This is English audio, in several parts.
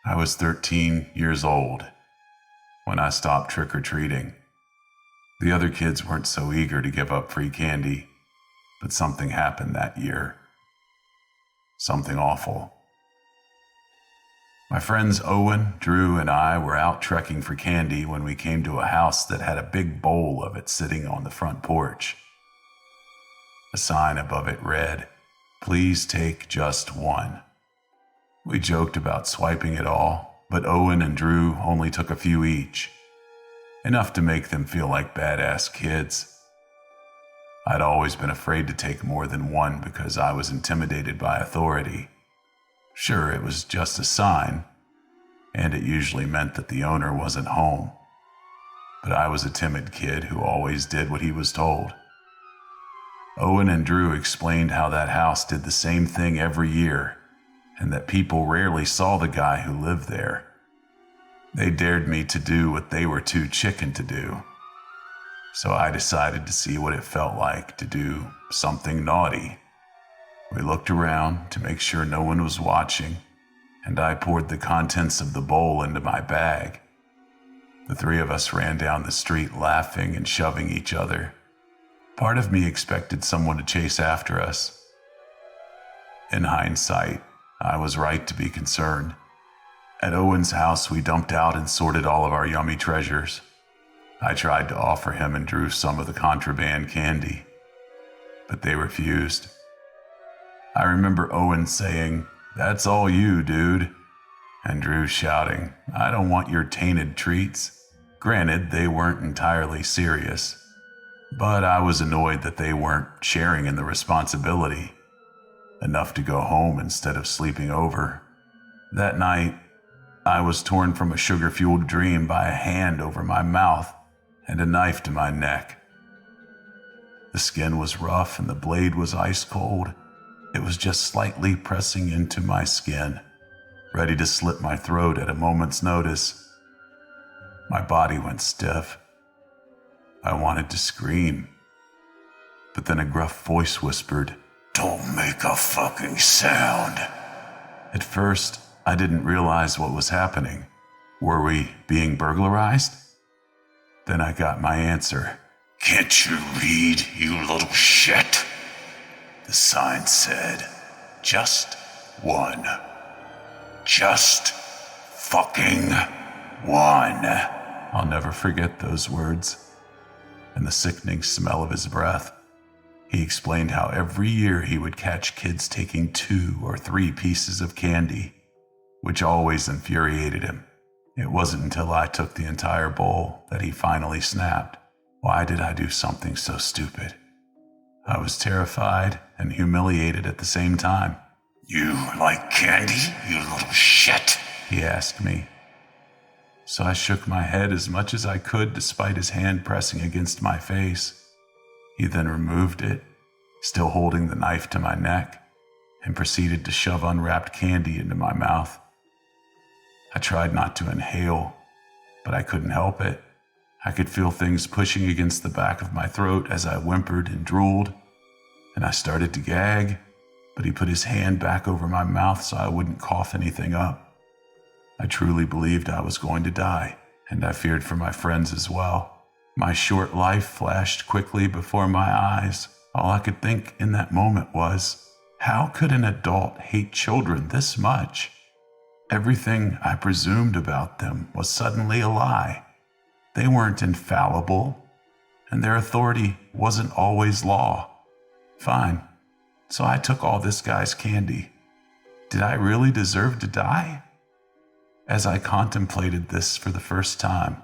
I was 13 years old when I stopped trick-or-treating. The other kids weren't so eager to give up free candy, but something happened that year. Something awful. My friends Owen, Drew, and I were out trekking for candy when we came to a house that had a big bowl of it sitting on the front porch. A sign above it read, "Please take just one." We joked about swiping it all, but Owen and Drew only took a few each. Enough to make them feel like badass kids. I'd always been afraid to take more than one because I was intimidated by authority. Sure, it was just a sign, and it usually meant that the owner wasn't home. But I was a timid kid who always did what he was told. Owen and Drew explained how that house did the same thing every year, and that people rarely saw the guy who lived there. They dared me to do what they were too chicken to do. So I decided to see what it felt like to do something naughty. We looked around to make sure no one was watching, and I poured the contents of the bowl into my bag. The three of us ran down the street laughing and shoving each other. Part of me expected someone to chase after us. In hindsight, I was right to be concerned. At Owen's house, we dumped out and sorted all of our yummy treasures. I tried to offer him and Drew some of the contraband candy, but they refused. I remember Owen saying, "That's all you, dude," and Drew shouting, "I don't want your tainted treats." Granted, they weren't entirely serious, but I was annoyed that they weren't sharing in the responsibility. Enough to go home instead of sleeping over. That night, I was torn from a sugar-fueled dream by a hand over my mouth and a knife to my neck. The skin was rough and the blade was ice cold. It was just slightly pressing into my skin, ready to slit my throat at a moment's notice. My body went stiff. I wanted to scream, but then a gruff voice whispered, "Don't make a fucking sound." At first, I didn't realize what was happening. Were we being burglarized? Then I got my answer. "Can't you read, you little shit?" The sign said, "Just one. Just fucking one." I'll never forget those words and the sickening smell of his breath. He explained how every year he would catch kids taking 2 or 3 pieces of candy, which always infuriated him. It wasn't until I took the entire bowl that he finally snapped. Why did I do something so stupid? I was terrified and humiliated at the same time. "You like candy, you little shit?" he asked me. So I shook my head as much as I could despite his hand pressing against my face. He then removed it, still holding the knife to my neck, and proceeded to shove unwrapped candy into my mouth. I tried not to inhale, but I couldn't help it. I could feel things pushing against the back of my throat as I whimpered and drooled, and I started to gag, but he put his hand back over my mouth so I wouldn't cough anything up. I truly believed I was going to die, and I feared for my friends as well. My short life flashed quickly before my eyes. All I could think in that moment was, how could an adult hate children this much? Everything I presumed about them was suddenly a lie. They weren't infallible, and their authority wasn't always law. Fine, so I took all this guy's candy. Did I really deserve to die? As I contemplated this for the first time,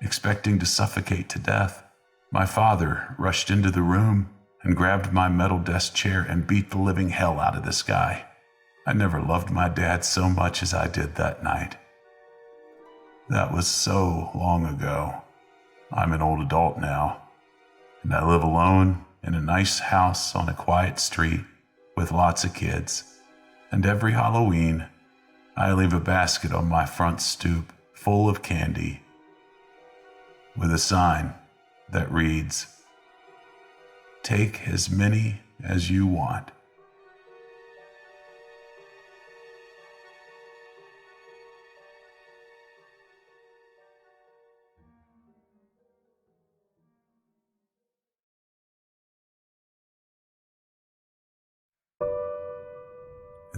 expecting to suffocate to death, my father rushed into the room and grabbed my metal desk chair and beat the living hell out of this guy. I never loved my dad so much as I did that night. That was so long ago. I'm an old adult now, and I live alone in a nice house on a quiet street with lots of kids. And every Halloween, I leave a basket on my front stoop full of candy with a sign that reads, "Take as many as you want."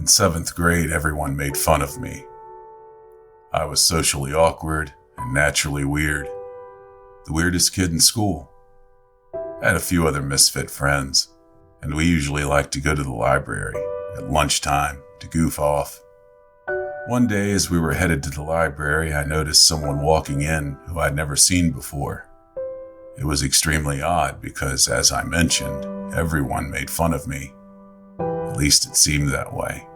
In 7th grade, everyone made fun of me. I was socially awkward and naturally weird. The weirdest kid in school. I had a few other misfit friends, and we usually liked to go to the library at lunchtime to goof off. One day, as we were headed to the library, I noticed someone walking in who I'd never seen before. It was extremely odd because, as I mentioned, everyone made fun of me. At least it seemed that way.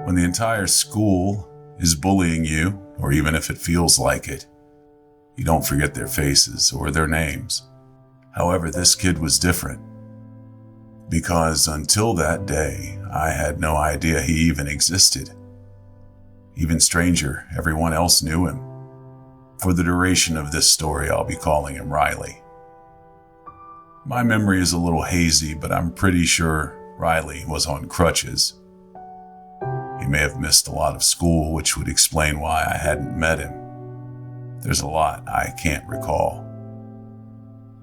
When the entire school is bullying you, or even if it feels like it, you don't forget their faces or their names. However, this kid was different, because until that day, I had no idea he even existed. Even stranger, everyone else knew him. For the duration of this story, I'll be calling him Riley. My memory is a little hazy, but I'm pretty sure Riley was on crutches. He may have missed a lot of school, which would explain why I hadn't met him. There's a lot I can't recall.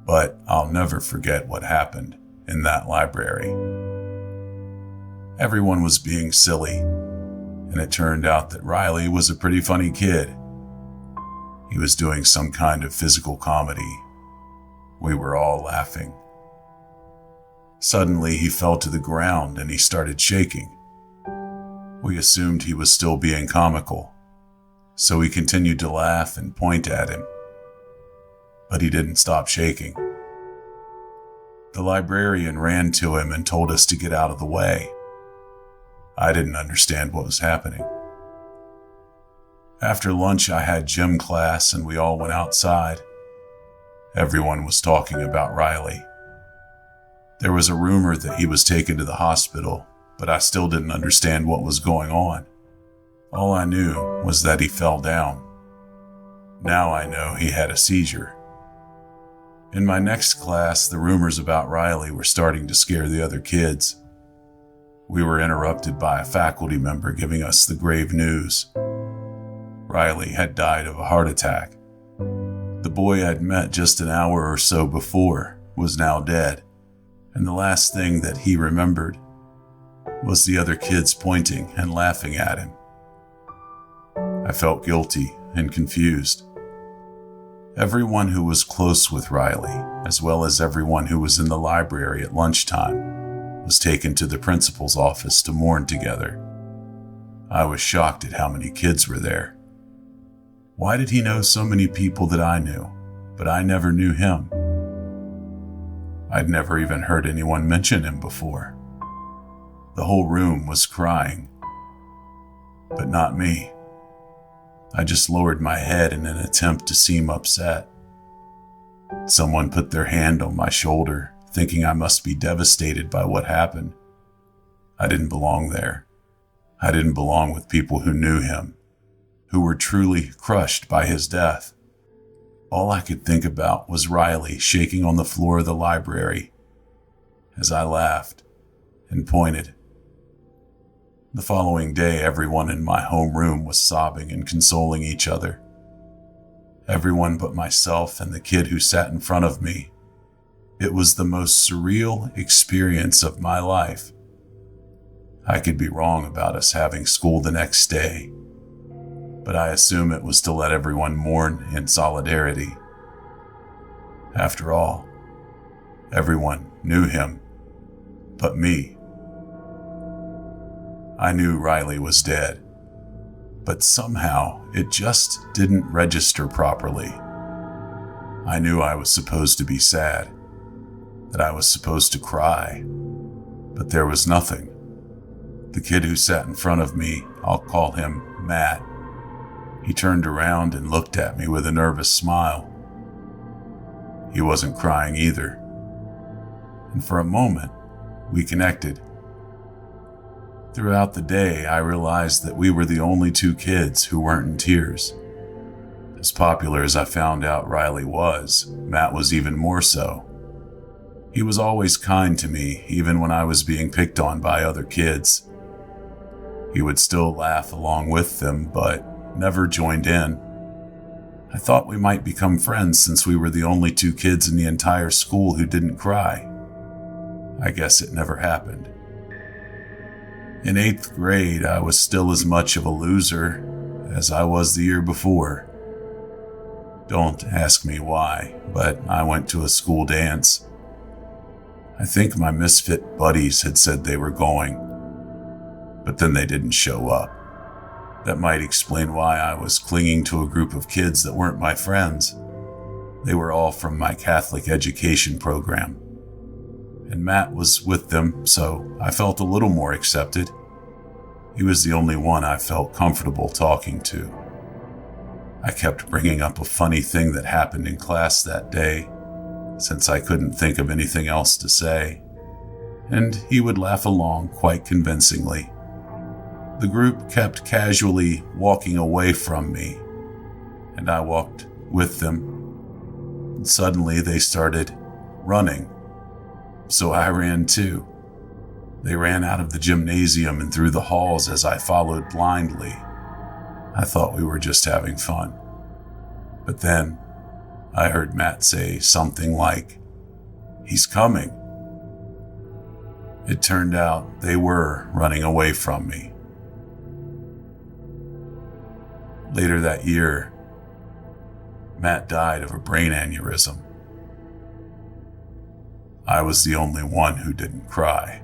But I'll never forget what happened in that library. Everyone was being silly, and it turned out that Riley was a pretty funny kid. He was doing some kind of physical comedy. We were all laughing. Suddenly, he fell to the ground and he started shaking. We assumed he was still being comical, so we continued to laugh and point at him. But he didn't stop shaking. The librarian ran to him and told us to get out of the way. I didn't understand what was happening. After lunch, I had gym class and we all went outside. Everyone was talking about Riley. There was a rumor that he was taken to the hospital, but I still didn't understand what was going on. All I knew was that he fell down. Now I know he had a seizure. In my next class, the rumors about Riley were starting to scare the other kids. We were interrupted by a faculty member giving us the grave news. Riley had died of a heart attack. The boy I'd met just an hour or so before was now dead, and the last thing that he remembered was the other kids pointing and laughing at him. I felt guilty and confused. Everyone who was close with Riley, as well as everyone who was in the library at lunchtime, was taken to the principal's office to mourn together. I was shocked at how many kids were there. Why did he know so many people that I knew, but I never knew him? I'd never even heard anyone mention him before. The whole room was crying, but not me. I just lowered my head in an attempt to seem upset. Someone put their hand on my shoulder, thinking I must be devastated by what happened. I didn't belong there. I didn't belong with people who knew him, who were truly crushed by his death. All I could think about was Riley shaking on the floor of the library as I laughed and pointed. The following day, everyone in my homeroom was sobbing and consoling each other. Everyone but myself and the kid who sat in front of me. It was the most surreal experience of my life. I could be wrong about us having school the next day, but I assume it was to let everyone mourn in solidarity. After all, everyone knew him, but me. I knew Riley was dead, but somehow it just didn't register properly. I knew I was supposed to be sad, that I was supposed to cry, but there was nothing. The kid who sat in front of me, I'll call him Matt, he turned around and looked at me with a nervous smile. He wasn't crying either, and for a moment, we connected. Throughout the day, I realized that we were the only two kids who weren't in tears. As popular as I found out Riley was, Matt was even more so. He was always kind to me, even when I was being picked on by other kids. He would still laugh along with them, but never joined in. I thought we might become friends since we were the only two kids in the entire school who didn't cry. I guess it never happened. In 8th grade, I was still as much of a loser as I was the year before. Don't ask me why, but I went to a school dance. I think my misfit buddies had said they were going, but then they didn't show up. That might explain why I was clinging to a group of kids that weren't my friends. They were all from my Catholic education program, and Matt was with them, so I felt a little more accepted. He was the only one I felt comfortable talking to. I kept bringing up a funny thing that happened in class that day, since I couldn't think of anything else to say, and he would laugh along quite convincingly. The group kept casually walking away from me, and I walked with them. And suddenly they started running, so I ran too. They ran out of the gymnasium and through the halls as I followed blindly. I thought we were just having fun. But then I heard Matt say something like, "He's coming." It turned out they were running away from me. Later that year, Matt died of a brain aneurysm. I was the only one who didn't cry.